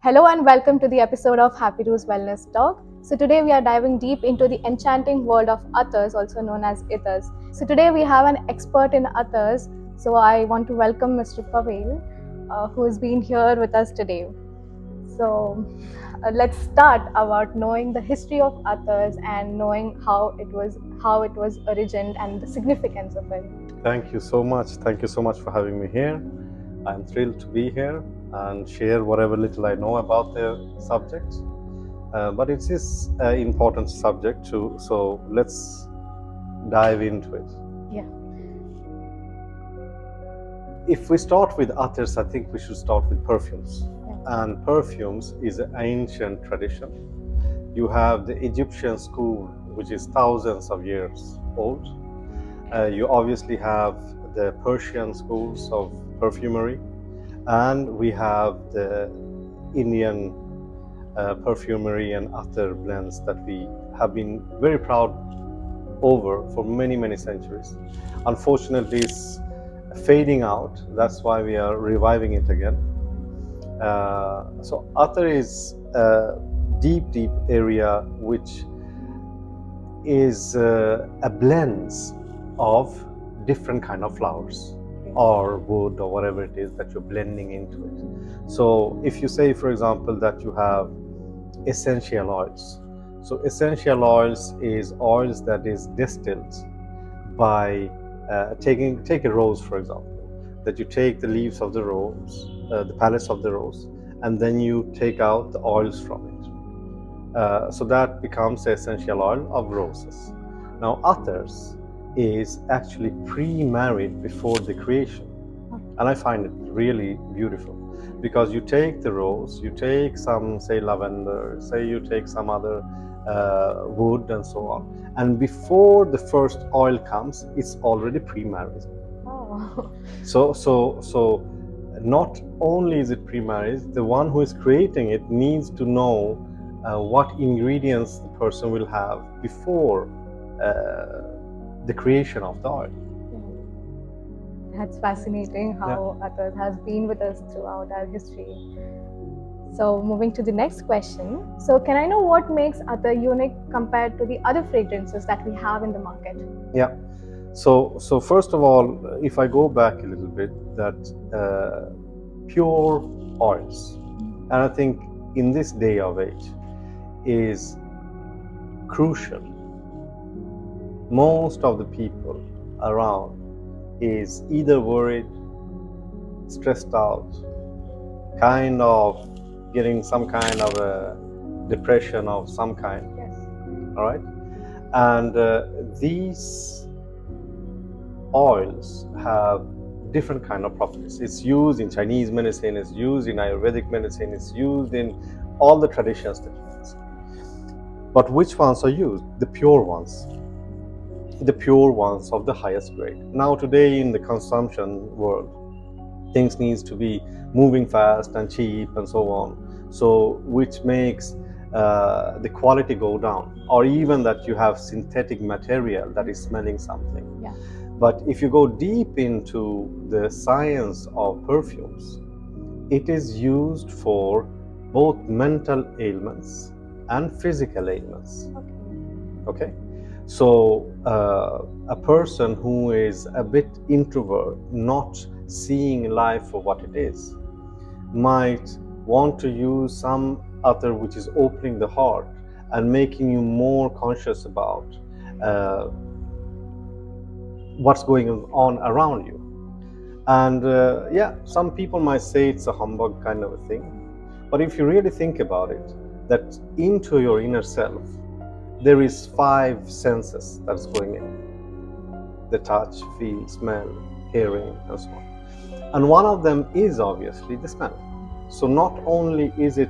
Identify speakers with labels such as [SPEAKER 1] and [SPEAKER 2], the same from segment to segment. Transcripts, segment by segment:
[SPEAKER 1] Hello and welcome to the episode of HappyRuH Wellness Talk. So today we are diving deep into the enchanting world of Attars, also known as Ittars. So today we have an expert in Attars. So I want to welcome Mr. Pavel, who has been here with us today. So let's start about knowing the history of Attars and knowing how it was origined and the significance of it.
[SPEAKER 2] Thank you so much. Thank you so much for having me here. I'm thrilled to be here and share whatever little I know about the subject. But it is an important subject too, so let's dive into it.
[SPEAKER 1] Yeah.
[SPEAKER 2] If we start with Attars, I think we should start with perfumes.
[SPEAKER 1] Yeah.
[SPEAKER 2] And perfumes is an ancient tradition. You have the Egyptian school, which is thousands of years old. You obviously have the Persian schools of perfumery, and we have the Indian perfumery and attar blends that we have been very proud over for many centuries. Unfortunately, it's fading out. That's why we are reviving it again. So attar is a deep area which is a blend of different kind of flowers or wood or whatever it is that you're blending into it. So if you say, for example, that you have essential oils. So essential oils is oils that is distilled by take a rose, for example, that you take the leaves of the rose, the petals of the rose, and then you take out the oils from it. So that becomes the essential oil of roses. Now, others is actually pre-married before the creation, and I find it really beautiful because you take the rose, you take some, say, lavender, say you take some other wood and so on, and before the first oil comes, it's already pre-married.
[SPEAKER 1] Oh.
[SPEAKER 2] So not only is it pre-marriage, the one who is creating it needs to know what ingredients the person will have before the creation of the oil.
[SPEAKER 1] That's fascinating how Attars has been with us throughout our history. So moving to the next question. So can I know what makes Attar unique compared to the other fragrances that we have in the market?
[SPEAKER 2] Yeah. So first of all, if I go back a little bit, that pure oils, and I think in this day of age is crucial. Most of the people around is either worried, stressed out, kind of getting some kind of a depression of some kind.
[SPEAKER 1] Yes.
[SPEAKER 2] All right, and these oils have different kind of properties. It's used in Chinese medicine, it's used in Ayurvedic medicine, it's used in all the traditions that you can see. But which ones are used? The pure ones. The pure ones of the highest grade. Now today in the consumption world, things needs to be moving fast and cheap and so on. So which makes the quality go down, or even that you have synthetic material that is smelling something.
[SPEAKER 1] Yeah.
[SPEAKER 2] But if you go deep into the science of perfumes, it is used for both mental ailments and physical ailments. Okay? So a person who is a bit introvert, not seeing life for what it is, might want to use some other which is opening the heart and making you more conscious about what's going on around you. And yeah, some people might say it's a humbug kind of a thing, but if you really think about it, that into your inner self there is 5 senses that's going in: the touch, feel, smell, hearing, and so on. And one of them is obviously the smell. So not only is it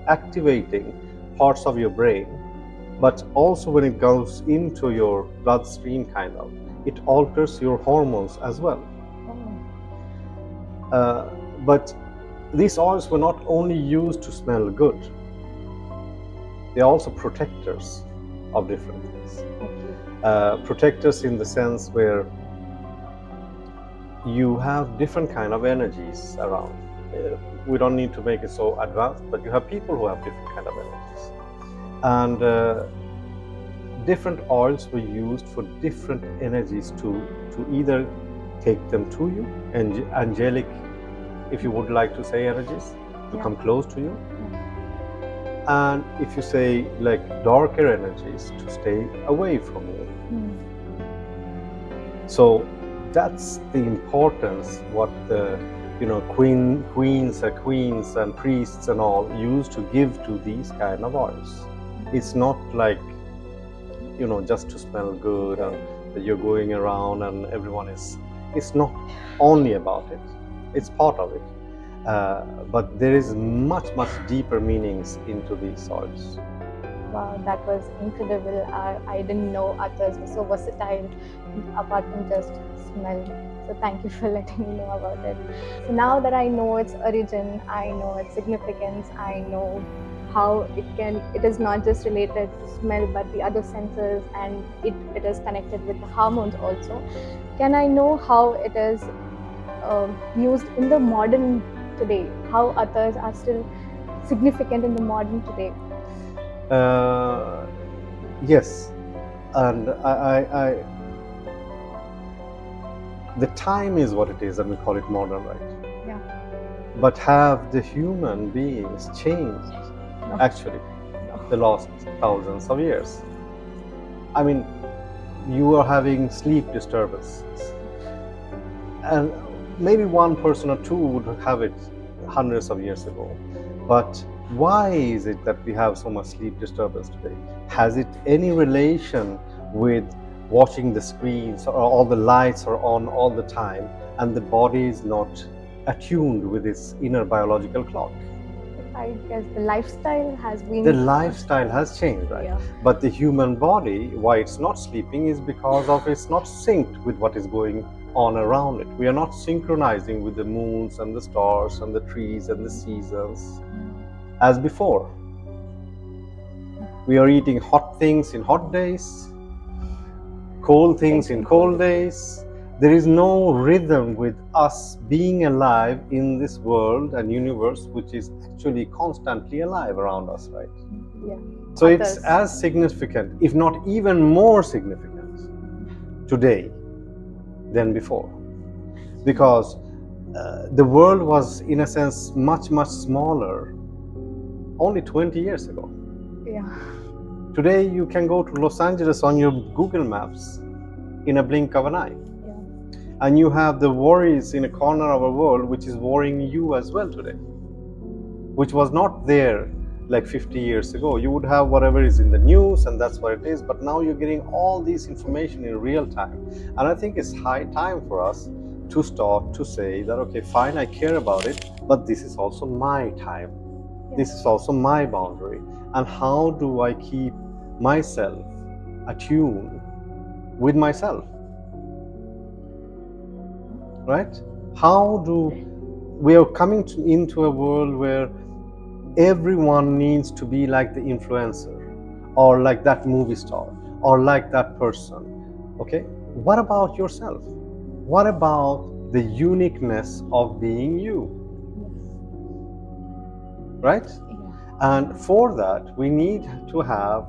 [SPEAKER 2] activating parts of your brain, but also when it goes into your bloodstream, kind of, it alters your hormones as well. But these oils were not only used to smell good, they're also protectors of different things. Protectors in the sense where you have different kind of energies around. we don't need to make it so advanced, but you have people who have different kind of energies, and different oils were used for different energies to either take them to you, angelic, if you would like to say, energies to come close to you, and if you say like darker energies, to stay away from you. So that's the importance what the queens and priests and all used to give to these kind of oils. It's not like just to smell good and that you're going around and everyone is. It's not only about it. It's part of it, but there is much deeper meanings into these oils.
[SPEAKER 1] Wow, that was incredible. I didn't know Attars were so versatile apart from just smell. So thank you for letting me know about it. So now that I know its origin, I know its significance, I know how it is not just related to smell but the other senses, and it is connected with the hormones also. Can I know how it is used in the modern today? How Attars are still significant in the modern today?
[SPEAKER 2] Yes, and the time is what it is, and we call it modern, right?
[SPEAKER 1] Yeah.
[SPEAKER 2] But have the human beings changed?
[SPEAKER 1] No.
[SPEAKER 2] Actually,
[SPEAKER 1] No.
[SPEAKER 2] the last thousands of years. I mean, you are having sleep disturbances, and maybe one person or two would have it hundreds of years ago. But why is it that we have so much sleep disturbance today? Has it any relation with watching the screens, or all the lights are on all the time and the body is not attuned with its inner biological clock?
[SPEAKER 1] I guess the lifestyle has been.
[SPEAKER 2] The lifestyle has changed, right?
[SPEAKER 1] Yeah.
[SPEAKER 2] But the human body, why it's not sleeping, is because of it's not synced with what is going on around it. We are not synchronizing with the moons and the stars and the trees and the seasons as before. We are eating hot things in hot days, cold things in cold days. There is no rhythm with us being alive in this world and universe, which is actually constantly alive around us, right?
[SPEAKER 1] Yeah.
[SPEAKER 2] So it's as significant, if not even more significant, today than before, because the world was, in a sense, much smaller only 20 years ago.
[SPEAKER 1] Yeah.
[SPEAKER 2] Today you can go to Los Angeles on your Google Maps in a blink of an eye.
[SPEAKER 1] Yeah.
[SPEAKER 2] And you have the worries in a corner of a world which is worrying you as well today, which was not there like 50 years ago. You would have whatever is in the news and that's what it is, but now you're getting all this information in real time. And I think it's high time for us to start to say that, okay, fine, I care about it, but this is also my time. This is also my boundary. And how do I keep myself attuned with myself? Right? How do we are coming into a world where everyone needs to be like the influencer, or like that movie star, or like that person. Okay, what about yourself? What about the uniqueness of being you? Right? And for that we need to have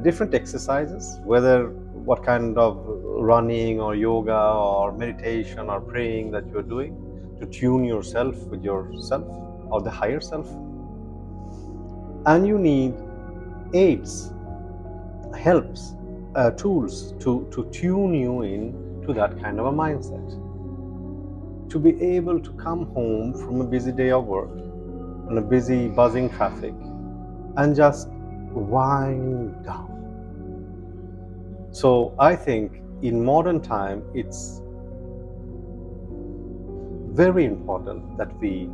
[SPEAKER 2] different exercises, whether what kind of running or yoga or meditation or praying that you're doing, to tune yourself with yourself or the higher self. And you need aids, helps, tools to tune you in to that kind of a mindset, to be able to come home from a busy day of work and a busy buzzing traffic and just wind down. So I think in modern time it's very important that we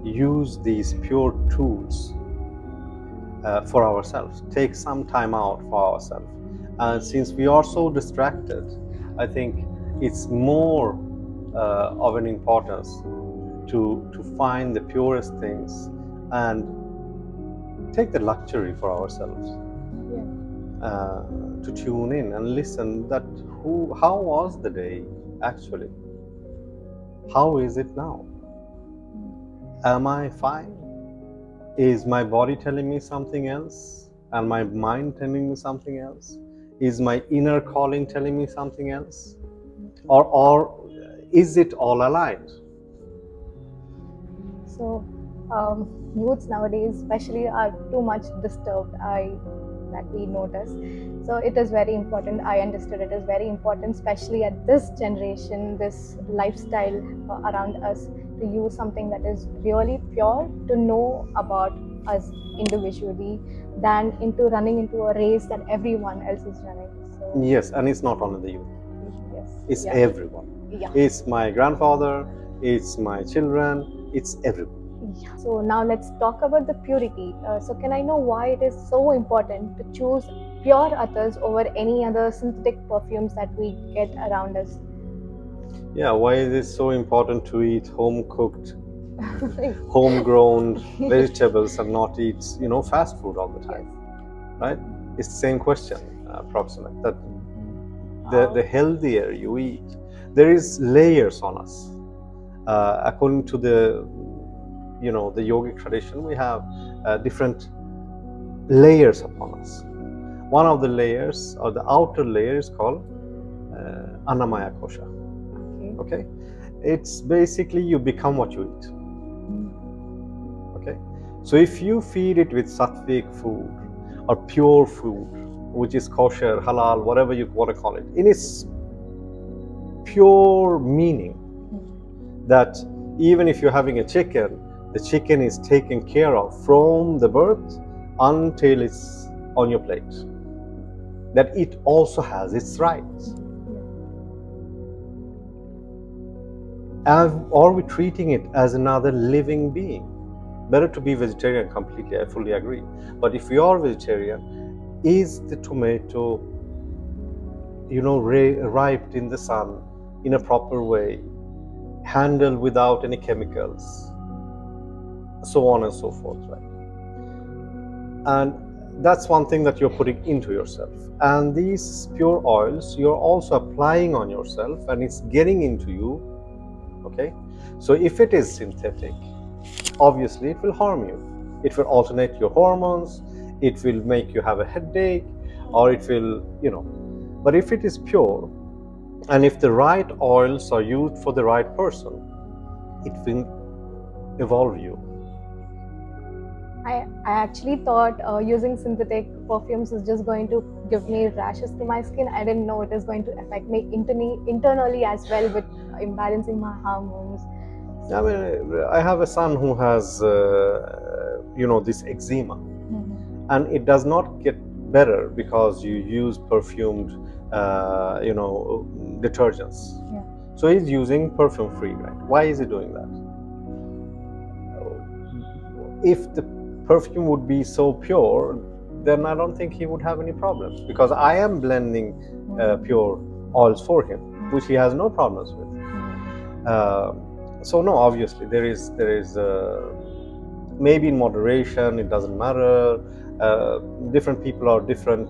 [SPEAKER 2] use these pure tools for ourselves, take some time out for ourselves. And since we are so distracted, I think it's more of an importance to find the purest things and take the luxury for ourselves, to tune in and listen that how was the day actually, how is it now, Am I fine? Is my body telling me something else? And my mind telling me something else? Is my inner calling telling me something else? Or is it all aligned?
[SPEAKER 1] So, youths nowadays, especially, are too much disturbed. That we notice. So it is very important. I understood it is very important, especially at this generation, this lifestyle around us, to use something that is really pure, to know about us individually, than into running into a race that everyone else is running. So
[SPEAKER 2] Yes, and it's not only the youth.
[SPEAKER 1] yes,
[SPEAKER 2] It's
[SPEAKER 1] yeah,
[SPEAKER 2] everyone.
[SPEAKER 1] yeah.
[SPEAKER 2] It's my grandfather, it's my children, it's everyone.
[SPEAKER 1] Yeah. So now let's talk about the purity. So can I know why it is so important to choose pure Attars over any other synthetic perfumes that we get around us?
[SPEAKER 2] Yeah, why is it so important to eat home cooked, homegrown vegetables and not eat, fast food all the time?
[SPEAKER 1] Yes.
[SPEAKER 2] Right? It's the same question, approximate. That the healthier you eat, there is layers on us. According to the the yogic tradition, we have different layers upon us. One of the layers, or the outer layer, is called Annamaya Kosha. Okay, it's basically you become what you eat. Okay, so if you feed it with sattvic food or pure food, which is kosher, halal, whatever you want to call it, in its pure meaning, that even if you're having a chicken, the chicken is taken care of from the birth until it's on your plate. That it also has its rights. And are we treating it as another living being? Better to be vegetarian completely, I fully agree. But if you are vegetarian, is the tomato, ripe in the sun in a proper way, handled without any chemicals, so on and so forth, right? And that's one thing that you're putting into yourself. And these pure oils you're also applying on yourself, and it's getting into you. Okay, so if it is synthetic, obviously it will harm you. It will alternate your hormones, it will make you have a headache, or it will, but if it is pure, and if the right oils are used for the right person, it will evolve you.
[SPEAKER 1] I actually thought using synthetic perfumes is just going to give me rashes to my skin. I didn't know it is going to affect me internally as well, with imbalancing my hormones.
[SPEAKER 2] I mean, I have a son who has, this eczema, and it does not get better because you use perfumed, detergents.
[SPEAKER 1] Yeah.
[SPEAKER 2] So he's using perfume-free, right? Why is he doing that? If the perfume would be so pure, then I don't think he would have any problems, because I am blending pure oils for him, which he has no problems with. So no, obviously there is maybe in moderation. It doesn't matter. Different people are different.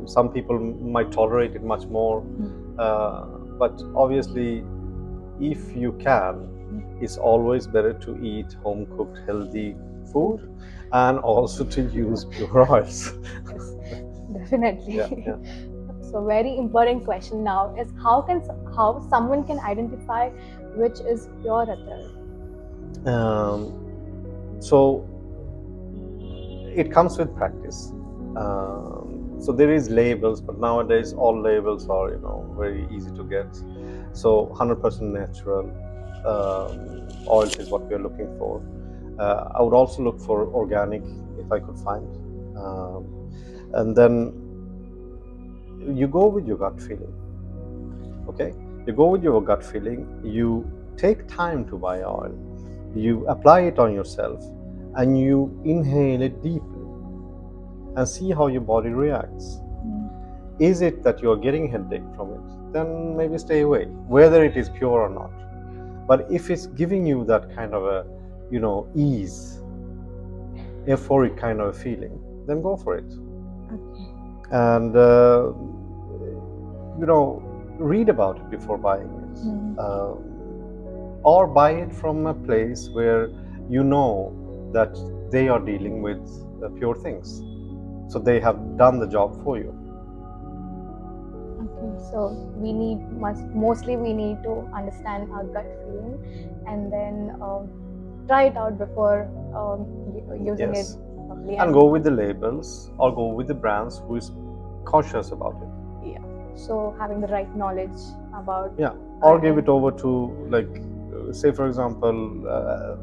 [SPEAKER 2] Some people might tolerate it much more, but obviously, if you can, it's always better to eat home cooked healthy food, and also to use pure oils.
[SPEAKER 1] Yes, definitely.
[SPEAKER 2] Yeah.
[SPEAKER 1] So very important question now is how someone can identify which is pure Attar.
[SPEAKER 2] So it comes with practice. So there is labels, but nowadays all labels are very easy to get. So 100% natural oils is what we are looking for. I would also look for organic if I could find. And then you go with your gut feeling. Okay, you go with your gut feeling. You take time to buy oil. You apply it on yourself, and you inhale it deeply, and see how your body reacts. Is it that you're getting headache from it? Then maybe stay away, whether it is pure or not. But if it's giving you that kind of a, ease, euphoric kind of a feeling, then go for it. And read about it before buying it. or buy it from a place where you know that they are dealing with pure things, so they have done the job for you.
[SPEAKER 1] Okay, so mostly we need to understand our gut feeling and then try it out before using
[SPEAKER 2] Yes.
[SPEAKER 1] it properly.
[SPEAKER 2] And go with the labels or go with the brands who is cautious about it.
[SPEAKER 1] Yeah. So having the right knowledge about
[SPEAKER 2] Yeah. Or give it over to, like, say for example,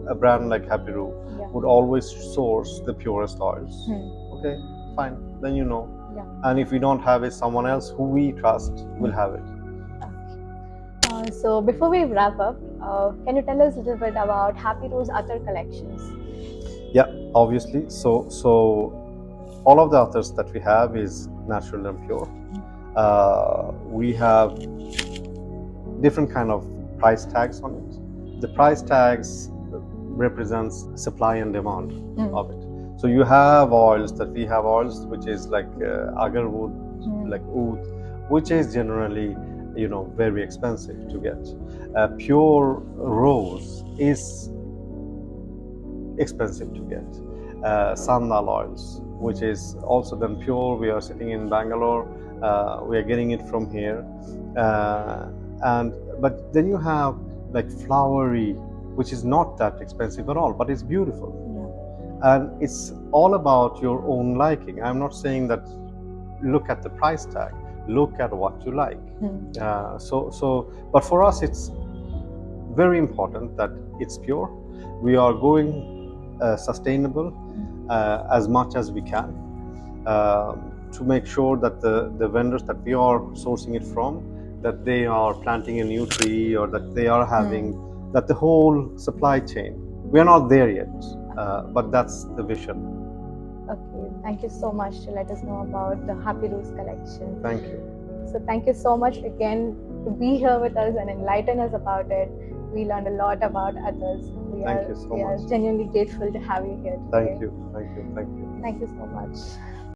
[SPEAKER 2] a brand like HappyRuH
[SPEAKER 1] Yeah.
[SPEAKER 2] would always source the purest oils. Okay, fine. Then you know.
[SPEAKER 1] Yeah.
[SPEAKER 2] And if we don't have it, someone else who we trust will have it.
[SPEAKER 1] So before we wrap up, can you tell us a little bit about HappyRuH's other collections?
[SPEAKER 2] Yeah, obviously. So all of the Attars that we have is natural and pure. We have different kind of price tags on it. The price tags represents supply and demand of it. So you have oils that we have oils which is like agarwood, like oud, which is generally very expensive to get. Pure rose is expensive to get. Sandal oils, which is also then pure. We are sitting in Bangalore. We are getting it from here, but then you have like flowery, which is not that expensive at all, but it's beautiful. And it's all about your own liking. I'm not saying that look at the price tag, look at what you like. But for us, it's very important that it's pure. We are going sustainable as much as we can, to make sure that the vendors that we are sourcing it from, that they are planting a new tree, or that they are having that the whole supply chain. We are not there yet, but that's the vision. Okay,
[SPEAKER 1] thank you so much to let us know about the HappyRuH collection.
[SPEAKER 2] Thank you.
[SPEAKER 1] So thank you so much again to be here with us and enlighten us about it. We learned a lot about Attars.
[SPEAKER 2] Thank you so much.
[SPEAKER 1] We are genuinely grateful to have you here today.
[SPEAKER 2] Thank you. Thank you. Thank you.
[SPEAKER 1] Thank you so much.